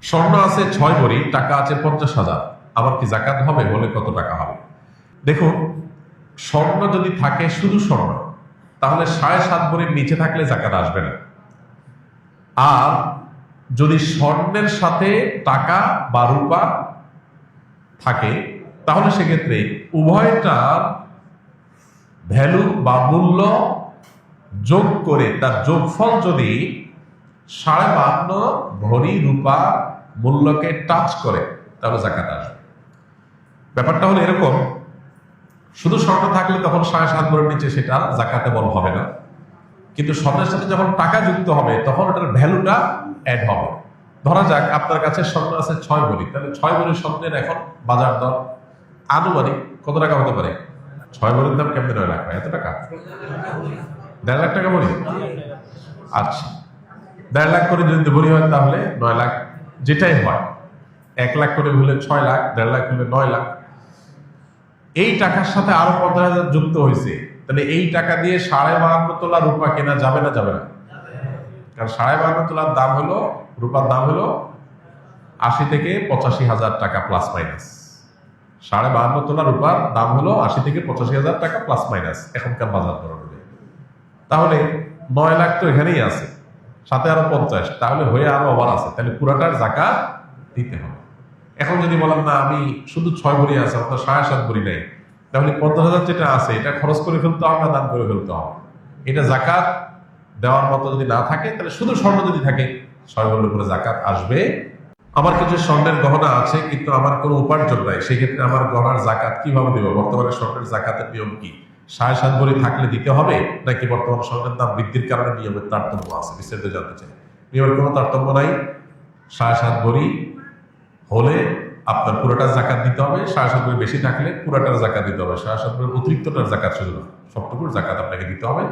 স্বর্ণ আছে 6 ভরি, টাকা আছে 50,000, আবার কি জাকাত হবে? বলে কত টাকা হবে? দেখুন, স্বর্ণ যদি থাকে শুধু স্বর্ণ, তাহলে 7.5 ভরির নিচে থাকলে জাকাত আসবে না। আর যদি স্বর্ণের সাথে টাকা বা রূপা থাকে, তাহলে সেক্ষেত্রে উভয়টার ভ্যালু বা মূল্য যোগ করে তার যোগফল যদি 52.5 ভরি রূপা মূল্যকে টাচ করে, তাহলে জাকাত আসবে। ব্যাপারটা হলো এরকম, শুধু স্বর্ণ থাকলে তখন 7.5 ভরির নিচে সেটা জাকাতে বল হবে না, কিন্তু স্বর্ণের সাথে যখন টাকা যুক্ত হবে তখন ওটার ভ্যালুটা অ্যাড হবে। ধরা যাক আপনার কাছে স্বর্ণ আছে 6 ভরি, তাহলে 6 ভরি স্বর্ণের এখন বাজার দর আনুমানিক কত টাকা হতে পারে? 6 ভরির দাম কেমন 9 লাখ হয়? এত টাকা? 1.5 লাখ টাকা ভরি? আচ্ছা, 1.5 লাখ করে যদি ভরি হয় তাহলে 9 লাখ, যেটাই হয় 1 লাখ করে হলে 6 লাখ, 1.5 লাখ হলে 9 লাখ। এই টাকার সাথে আরো 50,000 যুক্ত হয়েছে, তাহলে এই টাকা দিয়ে 52.5 তোলা রূপা কেনা যাবে না যাবে না? কারণ 52.5 তোলার দাম হলো, রূপার দাম হলো 80 থেকে 85,000 টাকা প্লাস মাইনাস। 52.5 তোলা রূপার দাম হলো 80 থেকে 85,000 টাকা প্লাস মাইনাস এখনকার বাজার দর অনুযায়ী। তাহলে 9 লাখ তো এখানেই আছে, সাথে আরো 50, তাহলে হয়ে আরো ওভার আছে, তাহলে পুরাটার জাকাত দিতে হবে। এখন যদি বলেন না আমি শুধু 6 ভরি আছে, অর্থাৎ 7.5 ভরি নাই, তাহলে 50,000 যেটা আছে এটা খরচ করে ফেলতে হবে, দান করে ফেলতে হবে। এটা জাকাত দেওয়ার মতো যদি না থাকে, তাহলে শুধু স্বর্ণ যদি থাকে 6 ভরির উপরে জাকাত আসবে। আমার কিছু স্বর্ণের গহনা আছে কিন্তু আমার কোনো উপার্জন নাই, সেক্ষেত্রে আমার গহনার জাকাত কিভাবে দেবো? বর্তমানে স্বর্ণের জাকাতের নিয়ম কি? 7.5 ভরি থাকলে দিতে হবে, নাকি বর্তমান স্বর্ণের দাম বৃদ্ধির কারণে নিয়মের তারতম্য আছে? বিস্তারিত জানতে চাই। নিয়মের কোনো তারতম্য নাই। 7.5 ভরি হলে আপনার পুরোটার জাকাত দিতে হবে, 7.5 ভরি বেশি থাকলে পুরোটার জাকাত দিতে হবে। 7.5 ভরির অতিরিক্তটার জাকাত শুধু না, সবটুকুর জাকাত আপনাকে দিতে হবে,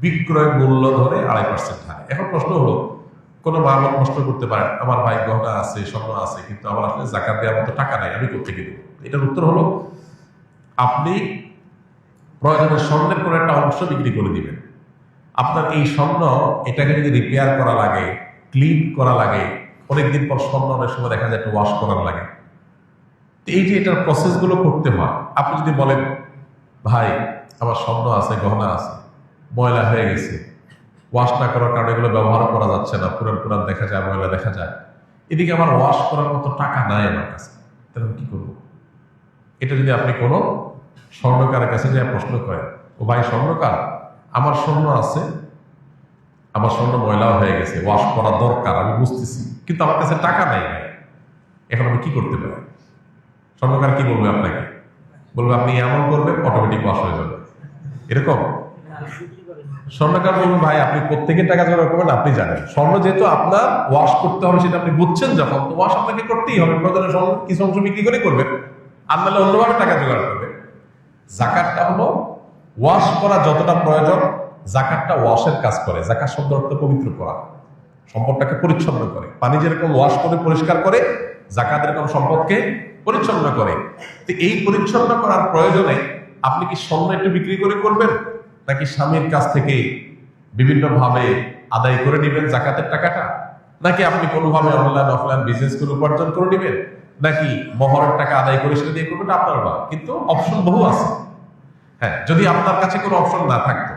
বিক্রয় মূল্য ধরে 2.5% হারে। এখন প্রশ্ন হলো, কোনো মা বোন প্রশ্ন করতে পারেন, আমার ভাই গহনা আছে, স্বর্ণ আছে, কিন্তু আমার আসলে জাকাত দেওয়ার মতো টাকা নাই, আমি কোথেকে দেবো? এটার উত্তর হলো, আপনি প্রয়োজনে স্বর্ণের কোনো একটা অংশ বিক্রি করে দিবেন। আপনার এই স্বর্ণ, এটাকে যদি রিপেয়ার করা লাগে, ক্লিন করা লাগে, অনেকদিন পর স্বর্ণ অনেক সময় দেখা যায় একটু ওয়াশ করার লাগে, এই যে এটার প্রসেসগুলো করতে হয়। আপনি যদি বলেন ভাই আমার স্বর্ণ আছে, গহনা আছে, ময়লা হয়ে গেছে, ওয়াশ না করার কারণে এগুলো ব্যবহার করা যাচ্ছে না, পুরান পুরান দেখা যায়, ময়লা দেখা যায়, এদিকে আমার ওয়াশ করার মতো টাকা নাই আমার কাছে, তাহলে কি করবো? এটা যদি আপনি কোনো স্বর্ণকারের কাছে যে প্রশ্ন করেন, ও ভাই স্বর্ণকার, আমার স্বর্ণ আছে, আমার স্বর্ণ ময়লাও হয়ে গেছে, ওয়াশ করা দরকার, আমি বুঝতেছি, কিন্তু আমার কাছে টাকা নাই ভাই, এখন আমি কি করতে পারি? স্বর্ণকার কি বলবে আপনাকে? বলবে আপনি এমন করবেন অটোমেটিক ওয়াশ হয়ে যাবে, এরকম। স্বর্ণকার বলবেন ভাই আপনি প্রত্যেকে টাকা জোগাড় করবেন, আপনি জানেন স্বর্ণ যেহেতু আপনার ওয়াশ করতে হবে সেটা আপনি বুঝছেন যখন, তো ওয়াশ আপনাকে করতেই হবে, প্রয়োজনে স্বর্ণ কিছু অংশ বিক্রি করে করবেন, আর নাহলে অন্যভাবে টাকা জোগাড় করবেন। জাকাতটা হলো ওয়াশ করা যতটা প্রয়োজন, জাকাতটা ওয়াশের কাজ করে। জাকাত শব্দ অর্থ পবিত্র করা, সম্পদটাকে পরিচ্ছন্ন করে। পানি যেরকম ওয়াশ করে পরিষ্কার করে, জাকাত এরকম সম্পদকে পরিচ্ছন্ন করে। তো এই পরিচ্ছন্ন করার প্রয়োজনে আপনি কি স্বর্ণ একটু বিক্রি করে করবেন, নাকি স্বামীর কাছ থেকে বিভিন্ন ভাবে আদায় করে নেবেন জাকাতের টাকাটা, নাকি আপনি কোনোভাবে অনলাইন অফলাইন বিজনেস করে উপার্জন করে নেবেন, নাকি মহরের টাকা আদায় করে সেটা দিয়ে করবেন? আপনার বা, কিন্তু অপশন বহু আছে। হ্যাঁ, যদি আপনার কাছে কোনো অপশন না থাকতো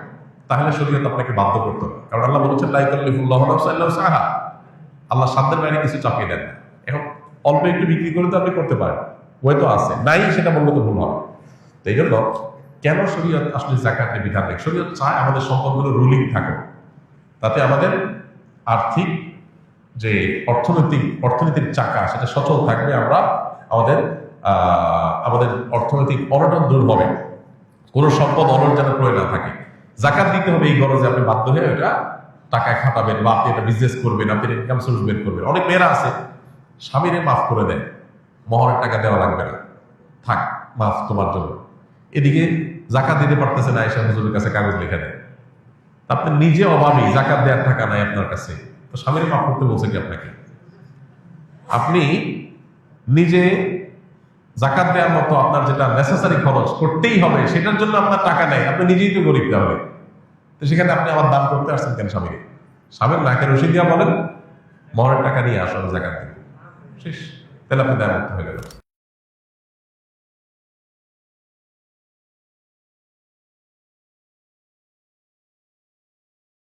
তাহলে শরীয়ত আপনাকে বাধ্য করতো না, কারণ আল্লাহ বলেছেন লা ইউকাল্লিফুল্লাহু নাফসান ইল্লা উসআহা, আল্লাহ সাধ্যের বাইরে কিছু চাপিয়ে দেন না। এখন অল্প একটু বিক্রি করে তো আপনি করতে পারেন, হয়তো আছে, নাই সেটা বললে তো ভুল হবে। তো এই জন্য কেন শরীয়ত আসলে জাকাতের বিধান নেই? শরীয়ত চায় আমাদের সম্পদগুলো রুলিং থাকে, তাতে আমাদের আর্থিক যে অর্থনীতির চাকা সেটা সচল থাকবে, আমরা আমাদের অর্থনৈতিক অনটন দূর হবে, কোনো সম্পদ অনট যেন প্রয়োগ না থাকে। জাকাত দিতে হবে এই গরজে আপনি বাধ্য হয়ে ওটা টাকায় খাটাবেন, বা আপনি এটা বিজনেস করবেন, আপনি ইনকাম সোর্স বের করবেন। অনেক মেয়েরা আছে স্বামীরে মাফ করে দেয়, মহরের টাকা দেওয়া লাগবে না, থাক মাফ তোমার জন্য, এদিকে জাকাত দিতে পারতেছে না, এসে হুজুরের কাছে কাগজ লিখে দেয়। আপনি নিজে অভাবী, জাকাত দেওয়ার টাকা নাই আপনার কাছে, তো স্বামীর মাফ করতে বলছে কি আপনাকে? আপনি নিজে জাকাত দেওয়ার মতো আপনার যেটা নেসেসারি খরচ করতেই হবে, সেটার জন্য আপনার টাকা নেই, আপনি নিজেই তো গরিব, তাহলে তো সেখানে আপনি আবার দান করতে আসছেন কেন স্বামীকে? স্বামীর নাকে রশি দিয়া বলেন মহরের টাকা নিয়ে আসো, আমি জাকাত দেব। শেষ, তাহলে আপনি দায়মুক্ত হয়ে গেলেন।